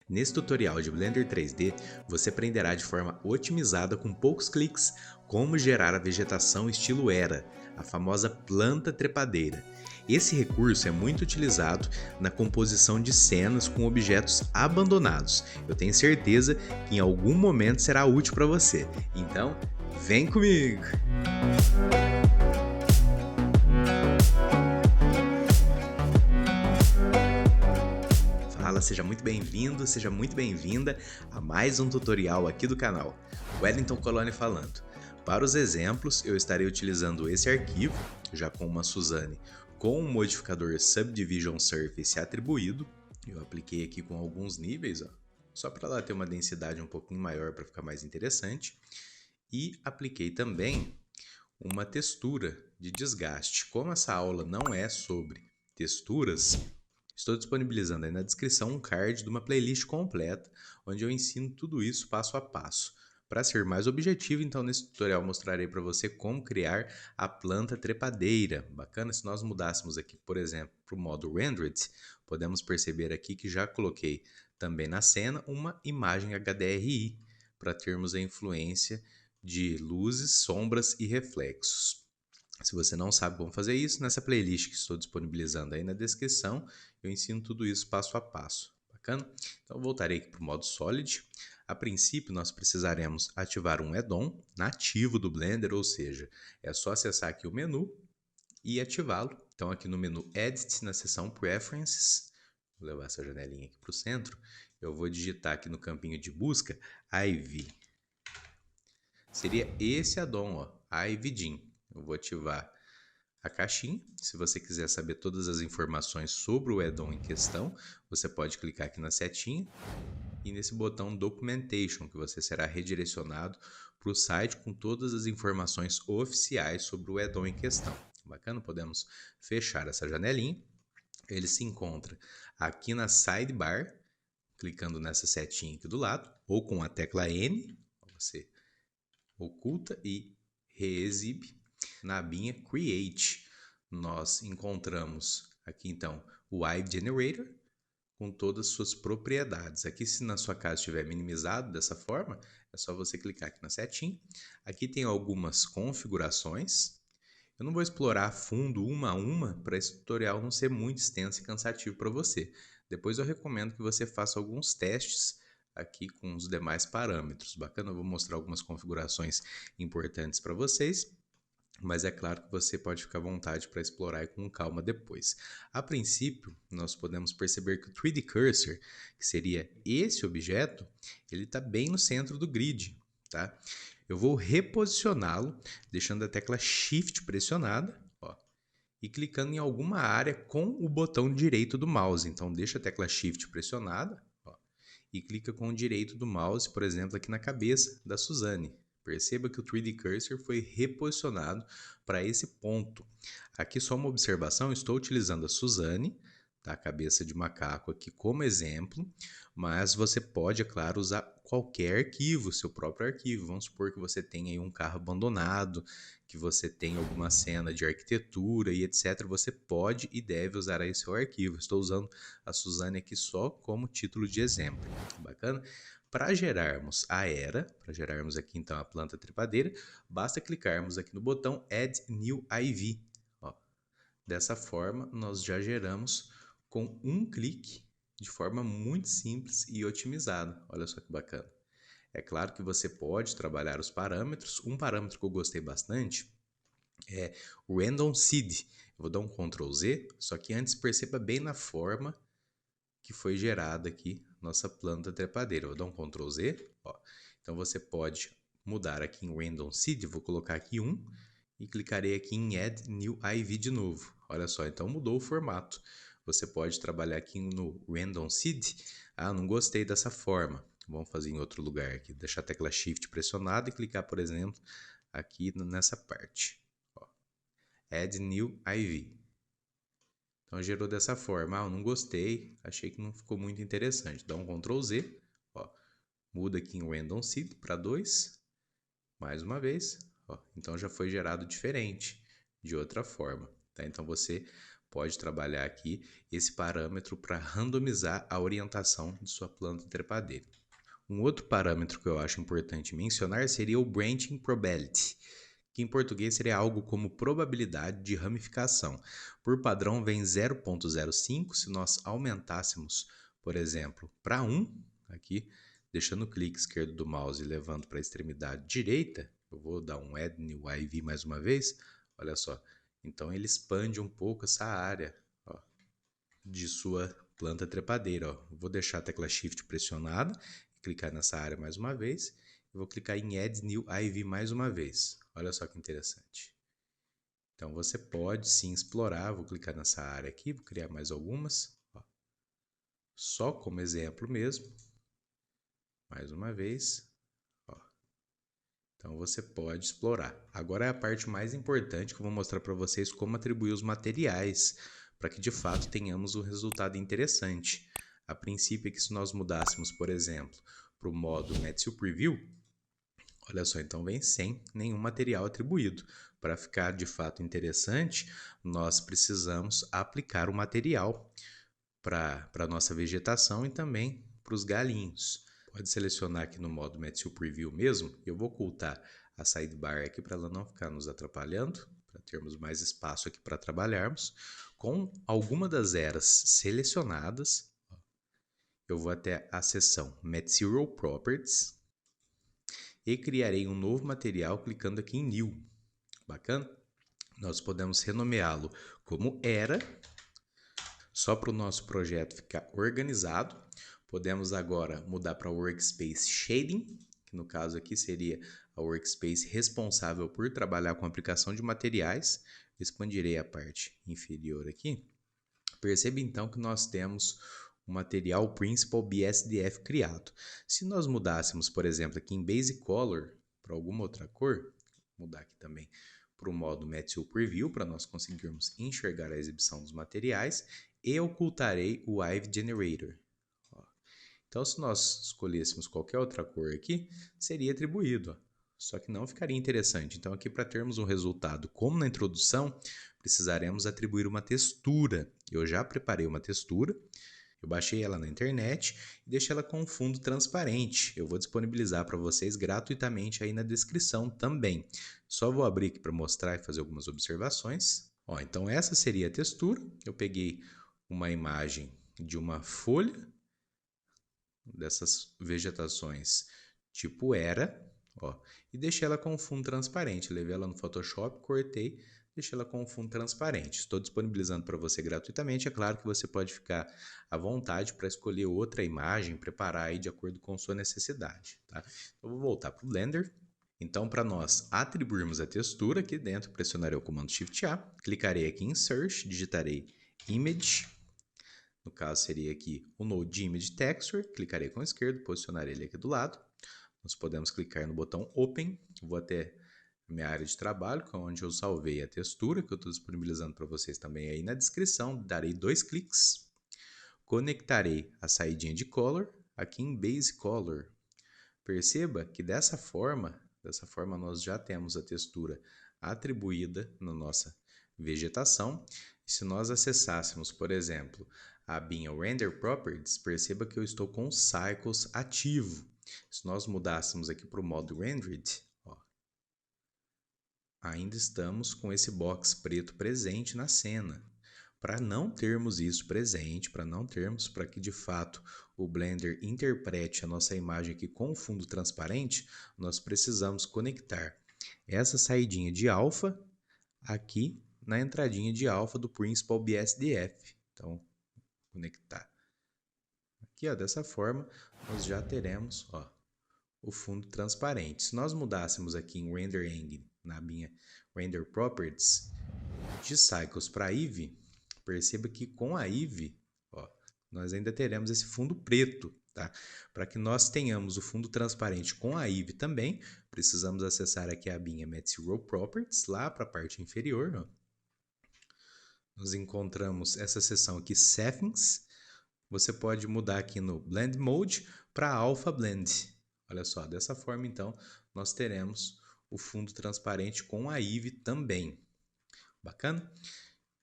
Nesse tutorial de Blender 3D, você aprenderá de forma otimizada com poucos cliques como gerar a vegetação estilo Era, a famosa planta trepadeira. Esse recurso é muito utilizado na composição de cenas com objetos abandonados. Eu tenho certeza que em algum momento será útil para você. Então, vem comigo! Fala, seja muito bem-vindo, seja muito bem-vinda a mais um tutorial aqui do canal. Wellington Coloni falando. Para os exemplos, eu estarei utilizando esse arquivo, já com uma Suzanne, com um modificador Subdivision Surface atribuído. Eu apliquei aqui com alguns níveis, só para ela ter uma densidade um pouquinho maior para ficar mais interessante. E apliquei também uma textura de desgaste. Como essa aula não é sobre texturas, estou disponibilizando aí na descrição um card de uma playlist completa, onde eu ensino tudo isso passo a passo. Para ser mais objetivo, então nesse tutorial mostrarei para você como criar a planta trepadeira. Bacana, se nós mudássemos aqui, por exemplo, para o modo Rendered, podemos perceber aqui que já coloquei também na cena uma imagem HDRI, para termos a influência de luzes, sombras e reflexos. Se você não sabe como fazer isso, nessa playlist que estou disponibilizando aí na descrição, eu ensino tudo isso passo a passo. Bacana? Então eu voltarei aqui para o modo Solid. A princípio, nós precisaremos ativar um add-on nativo do Blender, ou seja, é só acessar aqui o menu e ativá-lo. Então aqui no menu Edit, na seção Preferences, vou levar essa janelinha aqui para o centro, eu vou digitar aqui no campinho de busca Ivy. Seria esse addon, Ivydim. Eu vou ativar a caixinha. Se você quiser saber todas as informações sobre o addon em questão, você pode clicar aqui na setinha e nesse botão Documentation, que você será redirecionado para o site com todas as informações oficiais sobre o addon em questão. Bacana? Podemos fechar essa janelinha. Ele se encontra aqui na sidebar, clicando nessa setinha aqui do lado, ou com a tecla N, você oculta e reexibe. Na abinha Create, nós encontramos aqui então o Ivy Generator com todas as suas propriedades. Aqui, se na sua casa estiver minimizado dessa forma, é só você clicar aqui na setinha. Aqui tem algumas configurações. Eu não vou explorar a fundo uma a uma para esse tutorial não ser muito extenso e cansativo para você. Depois eu recomendo que você faça alguns testes aqui com os demais parâmetros. Bacana, eu vou mostrar algumas configurações importantes para vocês, mas é claro que você pode ficar à vontade para explorar com calma depois. A princípio, nós podemos perceber que o 3D Cursor, que seria esse objeto, ele está bem no centro do grid, tá? Eu vou reposicioná-lo, deixando a tecla Shift pressionada, e clicando em alguma área com o botão direito do mouse. Então, deixa a tecla Shift pressionada, e clica com o direito do mouse, por exemplo, aqui na cabeça da Suzanne. Perceba que o 3D Cursor foi reposicionado para esse ponto. Aqui só uma observação, estou utilizando a Suzanne, tá? A cabeça de macaco aqui como exemplo, mas você pode, é claro, usar qualquer arquivo, seu próprio arquivo. Vamos supor que você tenha aí um carro abandonado, que você tem alguma cena de arquitetura e etc. Você pode e deve usar aí seu arquivo. Estou usando a Suzanne aqui só como título de exemplo. Bacana? Para gerarmos a era, para gerarmos aqui então a planta trepadeira, basta clicarmos aqui no botão Add New IV. Dessa forma, nós já geramos com um clique, de forma muito simples e otimizada. Olha só que bacana. É claro que você pode trabalhar os parâmetros. Um parâmetro que eu gostei bastante é o Random Seed. Eu vou dar um Ctrl Z, só que antes perceba bem na forma que foi gerada aqui nossa planta trepadeira. Eu vou dar um Ctrl Z. Então você pode mudar aqui em Random Seed. Vou colocar aqui 1 e clicarei aqui em Add New IV de novo. Olha só, então mudou o formato. Você pode trabalhar aqui no Random Seed. Não gostei dessa forma. Vamos fazer em outro lugar aqui. Deixar a tecla Shift pressionada e clicar, por exemplo, aqui nessa parte. Add New IV. Então gerou dessa forma. Eu não gostei, achei que não ficou muito interessante. Dá um Ctrl Z, muda aqui em Random Seed para 2, mais uma vez. Então já foi gerado diferente, de outra forma. Tá? Então você pode trabalhar aqui esse parâmetro para randomizar a orientação de sua planta trepadeira. Um outro parâmetro que eu acho importante mencionar seria o branching probability, que em português seria algo como probabilidade de ramificação. Por padrão vem 0,05, se nós aumentássemos, por exemplo, para 1, aqui, deixando o clique esquerdo do mouse e levando para a extremidade direita, eu vou dar um Add New IV mais uma vez, olha só, então ele expande um pouco essa área, ó, de sua planta trepadeira. Ó. Vou deixar a tecla Shift pressionada, clicar nessa área mais uma vez, e vou clicar em Add New IV mais uma vez. Olha só que interessante. Então você pode sim explorar, vou clicar nessa área aqui, vou criar mais algumas, ó. Só como exemplo mesmo, mais uma vez, ó. Então você pode explorar. Agora é a parte mais importante que eu vou mostrar para vocês como atribuir os materiais para que de fato tenhamos um resultado interessante. A princípio é que se nós mudássemos, por exemplo, para o modo Material Preview, olha só, então vem sem nenhum material atribuído. Para ficar de fato interessante, nós precisamos aplicar o material para a nossa vegetação e também para os galinhos. Pode selecionar aqui no modo Material Preview mesmo. Eu vou ocultar a sidebar aqui para ela não ficar nos atrapalhando, para termos mais espaço aqui para trabalharmos. Com alguma das eras selecionadas, eu vou até a seção Material Properties e criarei um novo material clicando aqui em New. Bacana? Nós podemos renomeá-lo como era, só para o nosso projeto ficar organizado. Podemos agora mudar para Workspace Shading, que no caso aqui seria a Workspace responsável por trabalhar com a aplicação de materiais. Expandirei a parte inferior aqui. Perceba então que nós temos o material Principal BSDF criado. Se nós mudássemos, por exemplo, aqui em Basic Color para alguma outra cor, vou mudar aqui também para o modo Material Preview para nós conseguirmos enxergar a exibição dos materiais e ocultarei o Hive Generator. Então, se nós escolhêssemos qualquer outra cor aqui, seria atribuído, só que não ficaria interessante. Então, aqui para termos um resultado como na introdução, precisaremos atribuir uma textura. Eu já preparei uma textura, eu baixei ela na internet e deixei ela com um fundo transparente. Eu vou disponibilizar para vocês gratuitamente aí na descrição também. Só vou abrir aqui para mostrar e fazer algumas observações. Ó, então essa seria a textura. Eu peguei uma imagem de uma folha dessas vegetações tipo era, ó, e deixei ela com um fundo transparente. Levei ela no Photoshop, cortei, deixei ela com um fundo transparente. Estou disponibilizando para você gratuitamente. É claro que você pode ficar à vontade para escolher outra imagem, preparar aí de acordo com sua necessidade. Tá? Eu vou voltar para o Blender. Então, para nós atribuirmos a textura, aqui dentro pressionarei o comando Shift A, clicarei aqui em Search, digitarei Image. No caso, seria aqui o Node Image Texture, clicarei com o esquerdo, posicionarei ele aqui do lado. Nós podemos clicar no botão Open, vou até a minha área de trabalho, que é onde eu salvei a textura, que eu estou disponibilizando para vocês também aí na descrição. Darei 2 cliques, conectarei a saidinha de Color aqui em Base Color. Perceba que dessa forma nós já temos a textura atribuída na nossa vegetação. Se nós acessássemos, por exemplo, a abinha Render Properties, perceba que eu estou com o Cycles ativo. Se nós mudássemos aqui para o modo Rendered, ó, ainda estamos com esse box preto presente na cena. Para não termos isso presente, para que de fato o Blender interprete a nossa imagem aqui com fundo transparente, nós precisamos conectar essa saidinha de alfa aqui na entradinha de alfa do Principal BSDF. Então, conectar aqui, ó, dessa forma, nós já teremos, ó, o fundo transparente. Se nós mudássemos aqui em Render Engine, na minha Render Properties, de Cycles para Eevee, perceba que com a Eevee, ó, nós ainda teremos esse fundo preto. Tá? Para que nós tenhamos o fundo transparente com a Eevee também, precisamos acessar aqui a abinha Material Properties, lá para a parte inferior. Ó. Nós encontramos essa seção aqui, Settings. Você pode mudar aqui no Blend Mode para Alpha Blend. Olha só, dessa forma então nós teremos o fundo transparente com a Eevee também. Bacana?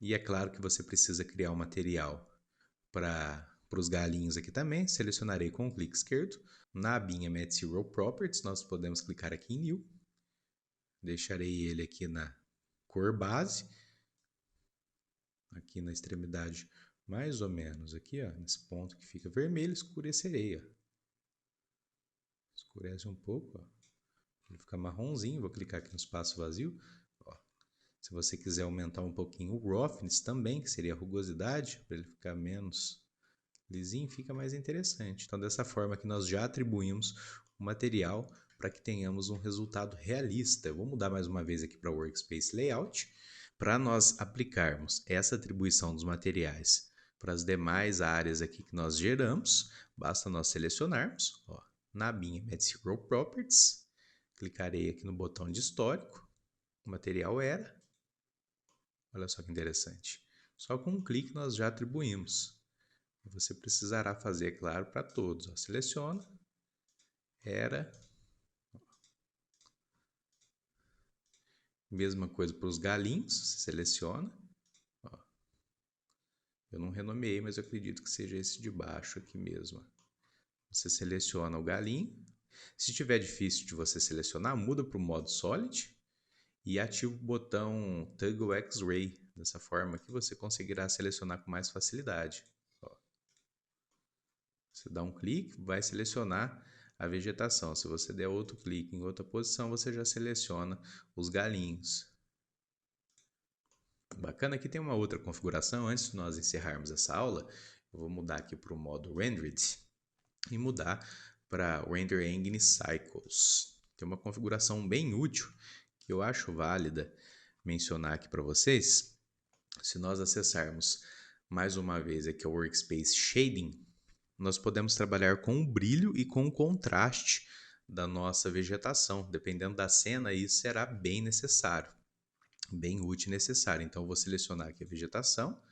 E é claro que você precisa criar um material para os galinhos aqui também. Selecionarei com o clique esquerdo. Na abinha Matte Serial Properties, nós podemos clicar aqui em New. Deixarei ele aqui na cor base. Aqui na extremidade, mais ou menos aqui, ó, nesse ponto que fica vermelho, escurecerei. Ó. Escurece um pouco, ó. Ele fica marronzinho. Vou clicar aqui no espaço vazio. Ó. Se você quiser aumentar um pouquinho o roughness também, que seria a rugosidade, para ele ficar menos lisinho, fica mais interessante. Então, dessa forma que nós já atribuímos o material para que tenhamos um resultado realista. Eu vou mudar mais uma vez aqui para o Workspace Layout. Para nós aplicarmos essa atribuição dos materiais para as demais áreas aqui que nós geramos, basta nós selecionarmos, ó, na abinha Matte Serial Properties, clicarei aqui no botão de histórico, o material era, olha só que interessante, só com um clique nós já atribuímos. Você precisará fazer, claro, para todos, ó, seleciona, era, mesma coisa para os galinhos, você seleciona, ó. Eu não renomeei, mas eu acredito que seja esse de baixo aqui mesmo. Você seleciona o galinho. Se estiver difícil de você selecionar, muda para o modo Solid e ativa o botão Toggle X-Ray. Dessa forma que você conseguirá selecionar com mais facilidade. Ó. Você dá um clique, vai selecionar a vegetação. Se você der outro clique em outra posição, você já seleciona os galinhos. Bacana, aqui tem uma outra configuração. Antes de nós encerrarmos essa aula, eu vou mudar aqui para o modo Rendered e mudar para Render Engine Cycles. Tem uma configuração bem útil que eu acho válida mencionar aqui para vocês. Se nós acessarmos mais uma vez aqui o Workspace Shading, nós podemos trabalhar com o brilho e com o contraste da nossa vegetação. Dependendo da cena, isso será bem necessário, bem útil e necessário. Então, eu vou selecionar aqui a vegetação,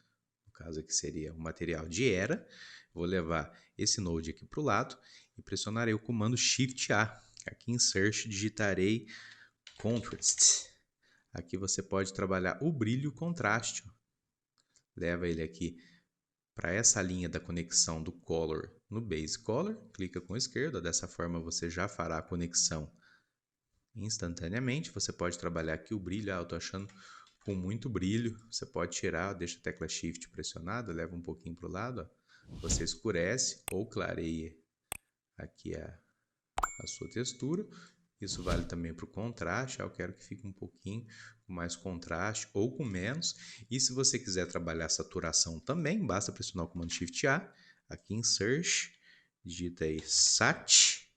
no caso aqui seria o material de era. Vou levar esse node aqui para o lado e pressionarei o comando Shift-A. Aqui em Search, digitarei Contrast. Aqui você pode trabalhar o brilho e o contraste. Leva ele aqui para essa linha da conexão do Color no Base Color. Clica com o esquerdo. Dessa forma você já fará a conexão instantaneamente. Você pode trabalhar aqui o brilho. Eu estou achando com muito brilho. Você pode tirar, deixa a tecla Shift pressionada, leva um pouquinho para o lado. Ó. Você escurece ou clareia aqui a sua textura. Isso vale também para o contraste. Eu quero que fique um pouquinho com mais contraste ou com menos. E se você quiser trabalhar a saturação também, basta pressionar o comando Shift-A. Aqui em Search, digita aí Sat.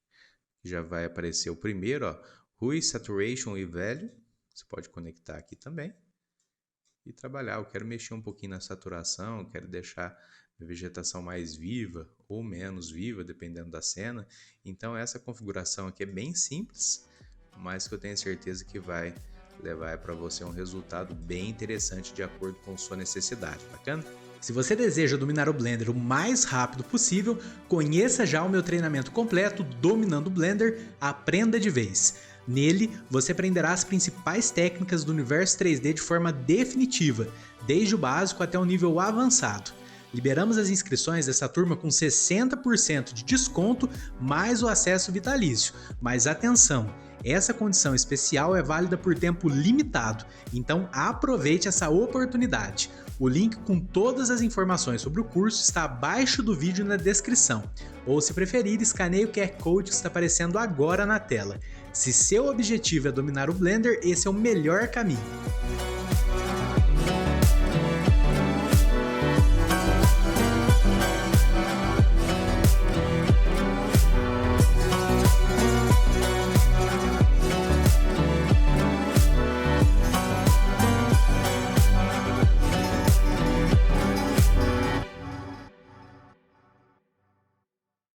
Já vai aparecer o primeiro, ó, Hue, Saturation e Value. Você pode conectar aqui também e trabalhar. Eu quero mexer um pouquinho na saturação, eu quero deixar a vegetação mais viva ou menos viva, dependendo da cena. Então essa configuração aqui é bem simples, mas que eu tenho certeza que vai levar para você um resultado bem interessante de acordo com sua necessidade. Bacana? Se você deseja dominar o Blender o mais rápido possível, conheça já o meu treinamento completo Dominando o Blender, Aprenda de Vez. Nele, você aprenderá as principais técnicas do universo 3D de forma definitiva, desde o básico até o nível avançado. Liberamos as inscrições dessa turma com 60% de desconto, mais o acesso vitalício. Mas atenção, essa condição especial é válida por tempo limitado, então aproveite essa oportunidade. O link com todas as informações sobre o curso está abaixo do vídeo na descrição. Ou, se preferir, escaneie o QR Code que está aparecendo agora na tela. Se seu objetivo é dominar o Blender, esse é o melhor caminho.